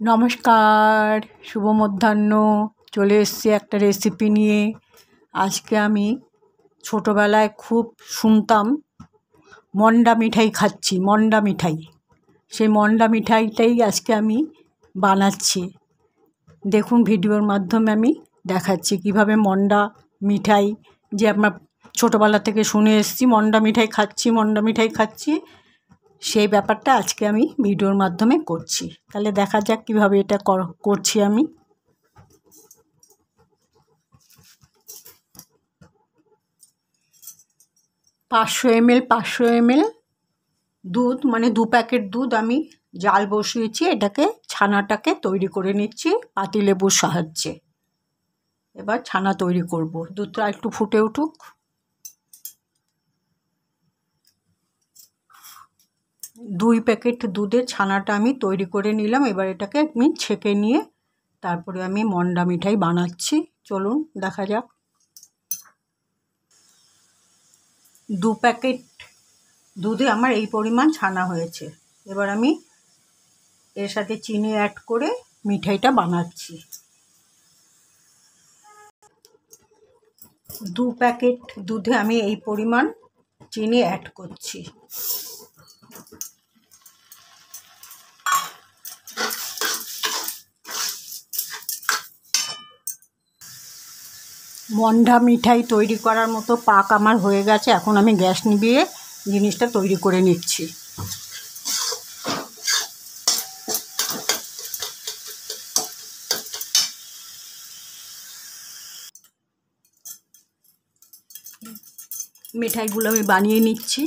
নমস্কার, শুভ মধ্যাহ্ন। চলে এসেছি একটা রেসিপি নিয়ে। আজকে আমি ছোটোবেলায় খুব শুনতাম মন্ডা মিঠাই খাচ্ছি, মন্ডা মিঠাই। সেই মন্ডা মিঠাইটাই আজকে আমি বানাচ্ছি। দেখুন, ভিডিওর মাধ্যমে আমি দেখাচ্ছি কিভাবে মন্ডা মিঠাই, যে আমরা ছোটোবেলা থেকে শুনে এসেছি মন্ডা মিঠাই খাচ্ছি, মন্ডা মিঠাই খাচ্ছি, সেই ব্যাপারটা আজকে আমি ভিডিওর মাধ্যমে করছি। তাহলে দেখা যাক কীভাবে এটা করছি আমি। পাঁচশো এমএল দুধ, মানে 2 প্যাকেট দুধ আমি জাল বসিয়েছি। এটাকে ছানাটাকে তৈরি করে নিচ্ছি পাতিলেবুর সাহায্যে। এবার ছানা তৈরি করব। দুধটা একটু ফুটে উঠুক। দুই প্যাকেট দুধের ছানাটা আমি তৈরি করে নিলাম। এবার এটাকে আমি ছেঁকে নিয়ে তারপরে আমি মন্ডা মিঠাই বানাচ্ছি। চলুন দেখা যাক। 2 প্যাকেট দুধে আমার এই পরিমাণ ছানা হয়েছে। এবার আমি এর সাথে চিনি অ্যাড করে মিঠাইটা বানাচ্ছি। 2 প্যাকেট দুধে আমি এই পরিমাণ চিনি অ্যাড করছি। মন্ডা মিঠাই তৈরি করার মতো পাক আমার হয়ে গেছে। এখন আমি গ্যাস নিভিয়ে জিনিসটা তৈরি করে নিচ্ছি। মিঠাইগুলো আমি বানিয়ে নিচ্ছি।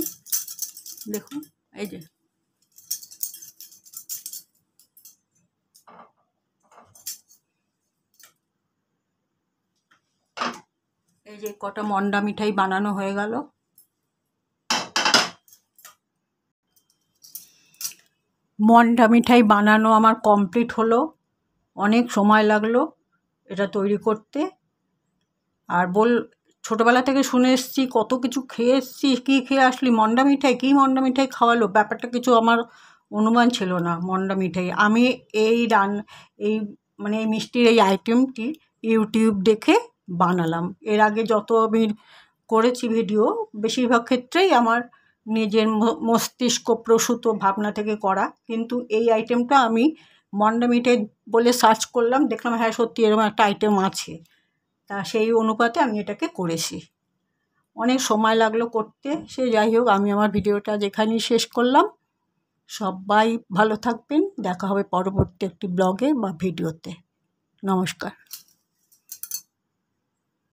দেখুন, এই যে কটা মন্ডা মিঠাই বানানো হয়ে গেল। মন্ডা মিঠাই বানানো আমার কমপ্লিট হলো। অনেক সময় লাগলো এটা তৈরি করতে। আর ছোটোবেলা থেকে শুনে এসেছি, কত কিছু খেয়ে এসেছি। কী খেয়ে আসলি? মন্ডা মিঠাই? কী মন্ডা মিঠাই খাওয়ালো? ব্যাপারটা কিছু আমার অনুমান ছিল না। মন্ডা মিঠাই আমি এই এই মিষ্টির এই আইটেমটি ইউটিউব দেখে বানালাম। এর আগে যত আমি করেছি ভিডিও, বেশিরভাগ ক্ষেত্রেই আমার নিজের মস্তিষ্ক প্রসূত ভাবনা থেকে করা। কিন্তু এই আইটেমটা আমি মন্ডা মিঠাই বলে সার্চ করলাম, দেখলাম হ্যাঁ সত্যি এরকম একটা আইটেম আছে। তা সেই অনুপাতে আমি এটাকে করেছি। অনেক সময় লাগলো করতে। সে যাই হোক, আমি আমার ভিডিওটা যেখানেই শেষ করলাম। সবাই ভালো থাকবেন। দেখা হবে পরবর্তী একটি ব্লগে বা ভিডিওতে। নমস্কার।